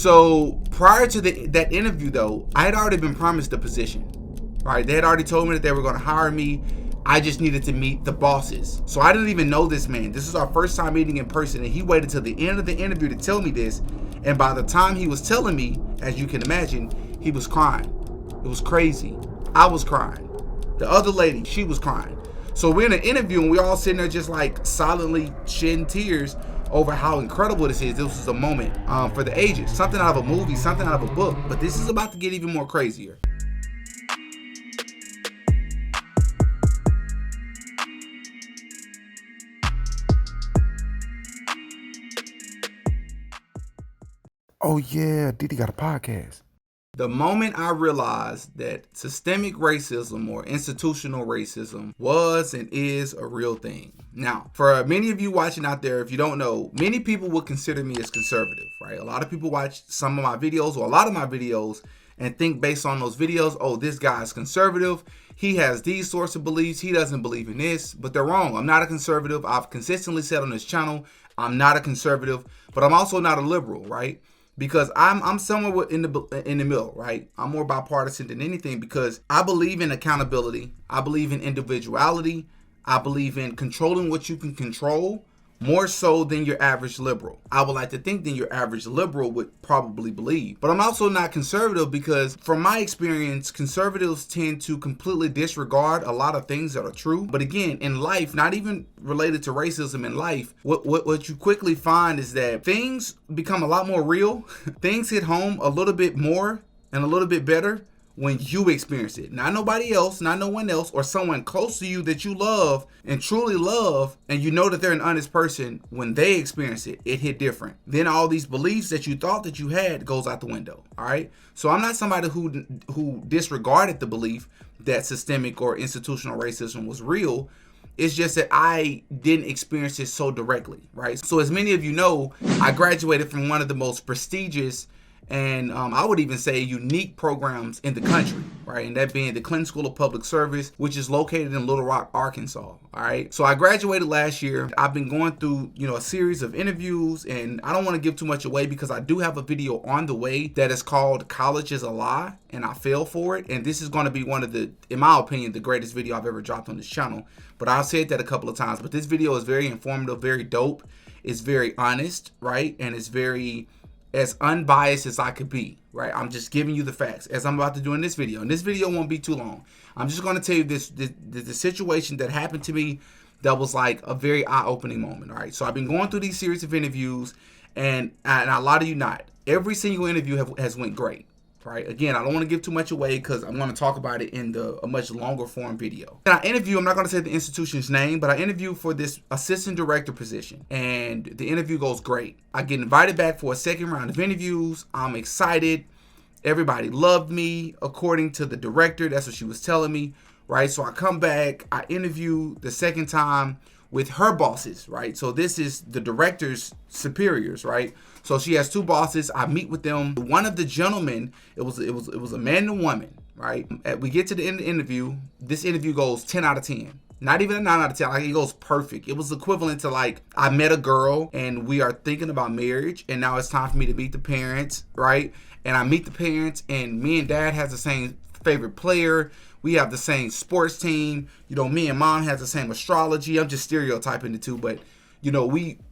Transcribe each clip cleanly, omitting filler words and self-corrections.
So prior to that interview, though, I had already been promised the position. Right? They had already told me that they were going to hire me. I just needed to meet the bosses. So I didn't even know this man. This is our first time meeting in person, and he waited till the end of the interview to tell me this. And by the time he was telling me, as you can imagine, he was crying. It was crazy. I was crying. The other lady, she was crying. So we're in an interview, and we're all sitting there just like silently shedding tears over how incredible this is. This was a moment for the ages. Something out of a movie, something out of a book. But this is about to get even more crazier. Oh yeah, Diddy got a podcast. The moment I realized that systemic racism or institutional racism was and is a real thing. Now, for many of you watching out there, if you don't know, many people would consider me as conservative, right? A lot of people watch some of my videos or a lot of my videos and think based on those videos, oh, this guy's conservative. He has these sorts of beliefs. He doesn't believe in this, but they're wrong. I'm not a conservative. I've consistently said on this channel, I'm not a conservative, but I'm also not a liberal, right? Because I'm somewhere in the middle, right? I'm more bipartisan than anything because I believe in accountability. I believe in individuality. I believe in controlling what you can control more so than your average liberal. I would like to think than your average liberal would probably believe. But I'm also not conservative because from my experience, conservatives tend to completely disregard a lot of things that are true. But again, in life, not even related to racism in life, what you quickly find is that things become a lot more real. Things hit home a little bit more and a little bit better when you experience it. Not nobody else, not no one else, or someone close to you that you love and truly love, and you know that they're an honest person. When they experience it, it hit different. Then all these beliefs that you thought that you had goes out the window. All right. So I'm not somebody who disregarded the belief that systemic or institutional racism was real. It's just that I didn't experience it so directly, right? So as many of you know, I graduated from one of the most prestigious and I would even say unique programs in the country, right? And that being the Clinton School of Public Service, which is located in Little Rock, Arkansas, all right? So I graduated last year. I've been going through, a series of interviews, and I don't want to give too much away because I do have a video on the way that is called College is a Lie, and I fell for it. And this is going to be one of the, in my opinion, the greatest video I've ever dropped on this channel. But I've said that a couple of times, but this video is very informative, very dope. It's very honest, right? And it's very as unbiased as I could be, right? I'm just giving you the facts as I'm about to do in this video. And this video won't be too long. I'm just going to tell you the situation that happened to me that was like a very eye-opening moment, all right? So I've been going through these series of interviews, and a lot of you not. Every single interview has went great, right? Again, I don't want to give too much away because I'm going to talk about it in a much longer form video. And I interview, I'm not going to say the institution's name, but I interview for this assistant director position, and the interview goes great. I get invited back for a second round of interviews. I'm excited. Everybody loved me according to the director. That's what she was telling me, right? So I come back, I interview the second time with her bosses, right? So this is the director's superiors, right? So she has two bosses. I meet with them. One of the gentlemen, it was a man and a woman, right? We get to the end of the interview. This interview goes 10 out of 10. Not even a 9 out of 10. Like, it goes perfect. It was equivalent to like, I met a girl and we are thinking about marriage, and now it's time for me to meet the parents, right? And I meet the parents, and me and dad has the same favorite player. We have the same sports team. Me and mom has the same astrology. I'm just stereotyping the two, but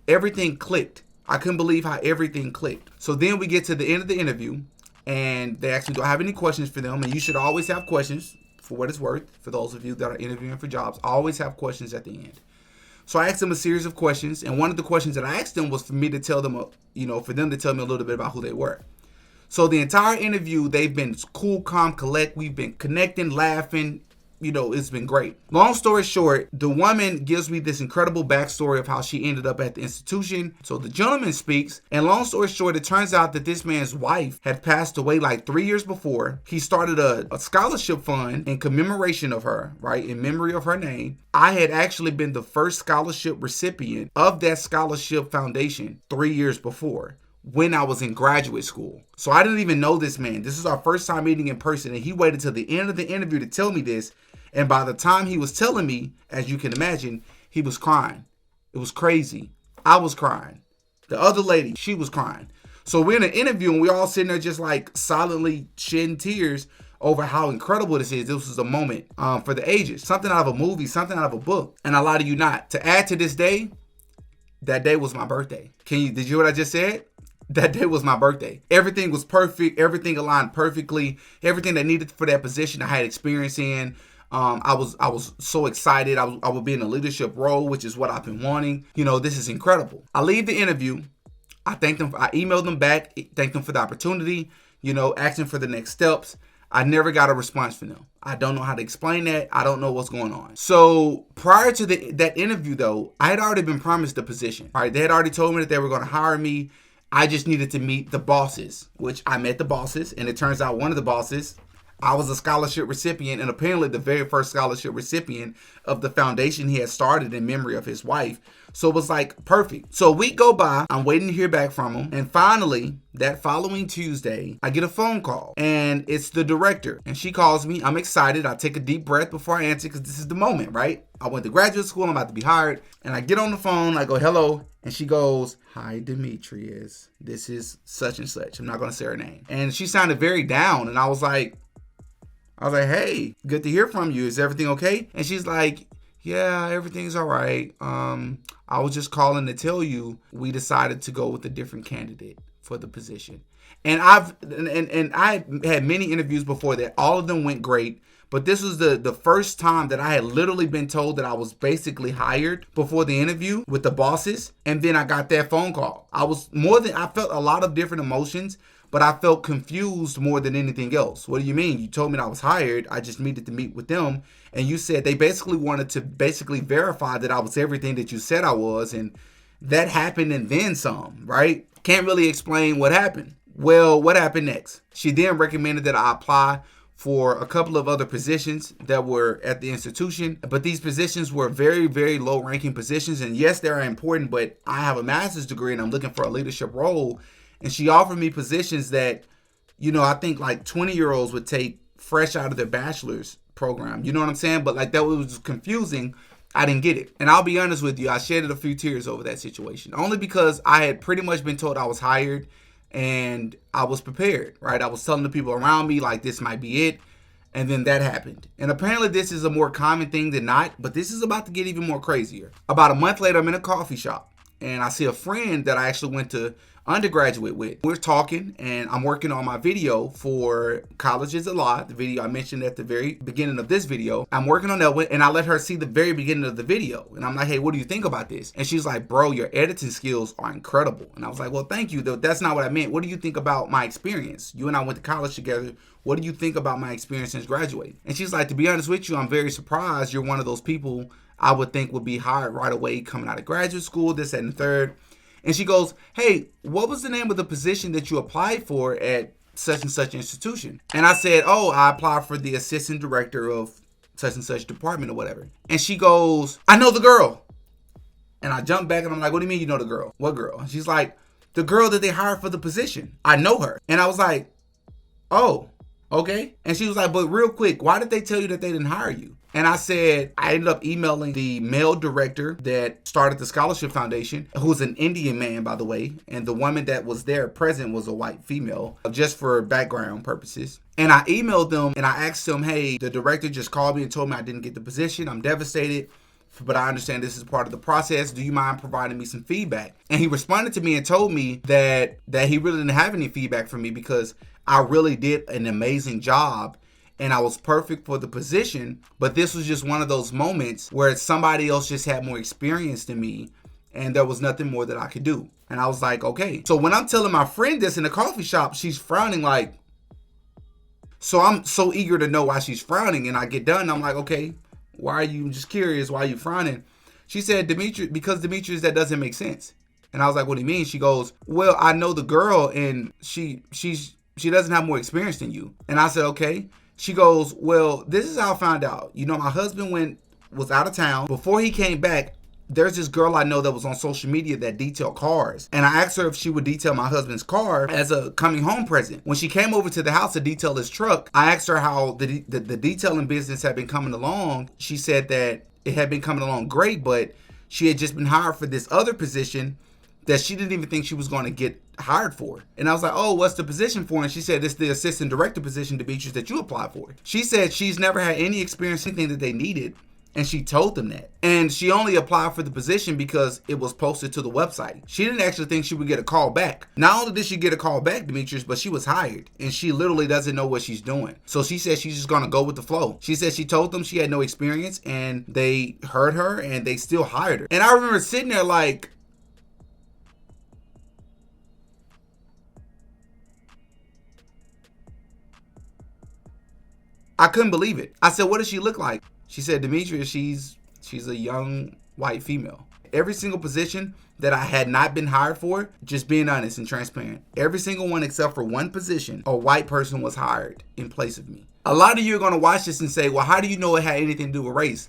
everything clicked. I couldn't believe how everything clicked. So then we get to the end of the interview, and they ask me, do I have any questions for them? And you should always have questions, for what it's worth. For those of you that are interviewing for jobs, always have questions at the end. So I asked them a series of questions, and one of the questions that I asked them was for me to tell them, for them to tell me a little bit about who they were. So the entire interview, they've been cool, calm, collect. We've been connecting, laughing. It's been great. Long story short, the woman gives me this incredible backstory of how she ended up at the institution. So the gentleman speaks, and long story short, it turns out that this man's wife had passed away like 3 years before. He started a scholarship fund in commemoration of her, right, in memory of her name. I had actually been the first scholarship recipient of that scholarship foundation 3 years before, when I was in graduate school. So I didn't even know this man. This is our first time meeting in person, and he waited till the end of the interview to tell me this. And by the time he was telling me, as you can imagine, he was crying. It was crazy. I was crying. The other lady, she was crying. So we're in an interview and we all sitting there just like silently shedding tears over how incredible this is. This was a moment for the ages. Something out of a movie, something out of a book. And I lie to you not. To add to this day, that day was my birthday. Did you hear what I just said? That day was my birthday. Everything was perfect. Everything aligned perfectly. Everything that needed for that position I had experience in. I was so excited. I would be in a leadership role, which is what I've been wanting. This is incredible. I leave the interview. I thanked them. I emailed them back, thanked them for the opportunity, asking for the next steps. I never got a response from them. I don't know how to explain that. I don't know what's going on. So prior to that interview, though, I had already been promised the position. All right, they had already told me that they were going to hire me. I just needed to meet the bosses, which I met the bosses. And it turns out one of the bosses, I was a scholarship recipient, and apparently the very first scholarship recipient of the foundation he had started in memory of his wife. So it was like perfect. So a week go by, I'm waiting to hear back from him. And finally, that following Tuesday, I get a phone call and it's the director. And she calls me. I'm excited. I take a deep breath before I answer because this is the moment, right? I went to graduate school. I'm about to be hired. And I get on the phone. I go, hello. And she goes, hi, Demetrius. This is such and such. I'm not going to say her name. And she sounded very down. And I was like, hey, good to hear from you. Is everything okay? And she's like, yeah, everything's all right. I was just calling to tell you we decided to go with a different candidate for the position. And I had many interviews before that. All of them went great. But this was the first time that I had literally been told that I was basically hired before the interview with the bosses. And then I got that phone call. I felt a lot of different emotions, but I felt confused more than anything else. What do you mean? You told me that I was hired. I just needed to meet with them. And you said they basically wanted to verify that I was everything that you said I was. And that happened and then some, right? Can't really explain what happened. Well, what happened next? She then recommended that I apply for a couple of other positions that were at the institution. But these positions were very, very low ranking positions. And yes, they're important, but I have a master's degree and I'm looking for a leadership role. And she offered me positions that, I think like 20-year-olds would take fresh out of their bachelor's program. You know what I'm saying? But like that was confusing. I didn't get it. And I'll be honest with you, I shedded a few tears over that situation. Only because I had pretty much been told I was hired and I was prepared, right? I was telling the people around me like this might be it. And then that happened. And apparently this is a more common thing than not, but this is about to get even more crazier. About a month later, I'm in a coffee shop and I see a friend that I actually went to undergraduate with. We're talking and I'm working on my video for College is a Lie, the video I mentioned at the very beginning of this video. I'm working on that and I let her see the very beginning of the video. And I'm like, hey, what do you think about this? And she's like, bro, your editing skills are incredible. And I was like, well, thank you. That's not what I meant. What do you think about my experience? You and I went to college together. What do you think about my experience since graduating? And she's like, to be honest with you, I'm very surprised. You're one of those people I would think would be hired right away coming out of graduate school, this, that, and the third. And she goes, hey, what was the name of the position that you applied for at such and such institution? And I said, oh, I applied for the assistant director of such and such department or whatever. And she goes, I know the girl. And I jumped back and I'm like, what do you mean you know the girl? What girl? And she's like, the girl that they hired for the position. I know her. And I was like, oh, okay. And she was like, but real quick, why did they tell you that they didn't hire you? And I said, I ended up emailing the male director that started the Scholarship Foundation, who's an Indian man, by the way. And the woman that was there present was a white female, just for background purposes. And I emailed them and I asked them, hey, the director just called me and told me I didn't get the position. I'm devastated, but I understand this is part of the process. Do you mind providing me some feedback? And he responded to me and told me that he really didn't have any feedback for me because I really did an amazing job. And I was perfect for the position, but this was just one of those moments where somebody else just had more experience than me and there was nothing more that I could do. And I was like, okay. So when I'm telling my friend this in the coffee shop, she's frowning like, so I'm so eager to know why she's frowning. And I get done and I'm like, okay, why are you, just curious, why are you frowning? She said, Demetrius, that doesn't make sense. And I was like, what do you mean? She goes, well, I know the girl and she doesn't have more experience than you. And I said, okay. She goes, well, this is how I found out. My husband was out of town. Before he came back, there's this girl I know that was on social media that detailed cars. And I asked her if she would detail my husband's car as a coming home present. When she came over to the house to detail his truck, I asked her how the detailing business had been coming along. She said that it had been coming along great, but she had just been hired for this other position that she didn't even think she was going to get hired for. And I was like, oh, what's the position for? And she said, it's the assistant director position, Demetrius, that you applied for. She said she's never had any experience, anything that they needed. And she told them that. And she only applied for the position because it was posted to the website. She didn't actually think she would get a call back. Not only did she get a call back, Demetrius, but she was hired. And she literally doesn't know what she's doing. So she said she's just going to go with the flow. She said she told them she had no experience and they heard her and they still hired her. And I remember sitting there like, I couldn't believe it. I said, what does she look like? She said, Demetrius, she's a young white female. Every single position that I had not been hired for, just being honest and transparent, every single one except for one position, a white person was hired in place of me. A lot of you are going to watch this and say, well, how do you know it had anything to do with race?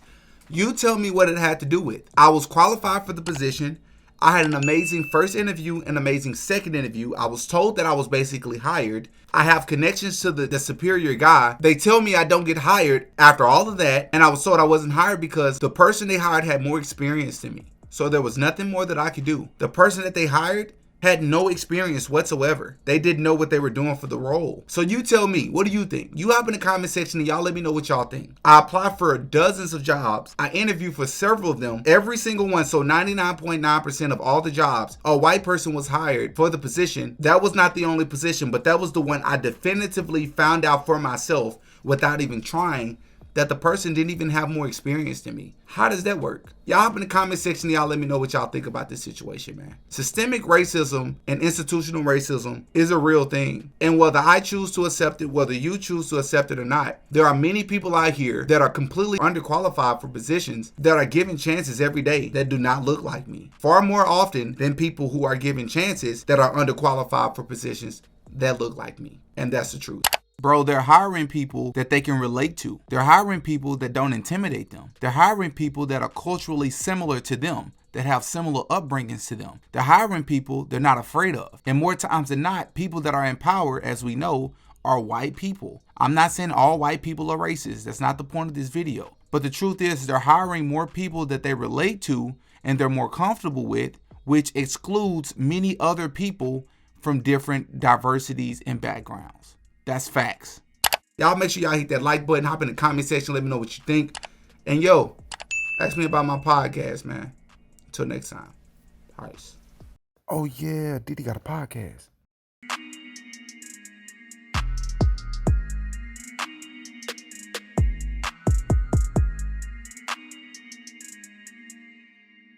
You tell me what it had to do with. I was qualified for the position. I had an amazing first interview, an amazing second interview. I was told that I was basically hired. I have connections to the superior guy. They tell me I don't get hired after all of that. And I was told I wasn't hired because the person they hired had more experience than me. So there was nothing more that I could do. The person that they hired had no experience whatsoever. They didn't know what they were doing for the role. So you tell me, what do you think? You hop in the comment section and y'all let me know what y'all think. I applied for dozens of jobs. I interviewed for several of them. Every single one, so 99.9% of all the jobs, a white person was hired for the position. That was not the only position, but that was the one I definitively found out for myself without even trying, that the person didn't even have more experience than me. How does that work? Y'all hop in the comment section and y'all let me know what y'all think about this situation, man. Systemic racism and institutional racism is a real thing. And whether I choose to accept it, whether you choose to accept it or not, there are many people out here that are completely underqualified for positions that are given chances every day that do not look like me. Far more often than people who are given chances that are underqualified for positions that look like me. And that's the truth. Bro, they're hiring people that they can relate to. They're hiring people that don't intimidate them. They're hiring people that are culturally similar to them, that have similar upbringings to them. They're hiring people they're not afraid of. And more times than not, people that are in power, as we know, are white people. I'm not saying all white people are racist. That's not the point of this video. But the truth is they're hiring more people that they relate to and they're more comfortable with, which excludes many other people from different diversities and backgrounds. That's facts. Y'all make sure y'all hit that like button, hop in the comment section, let me know what you think. And yo, ask me about my podcast, man. Until next time. Peace. Oh yeah, Diddy got a podcast.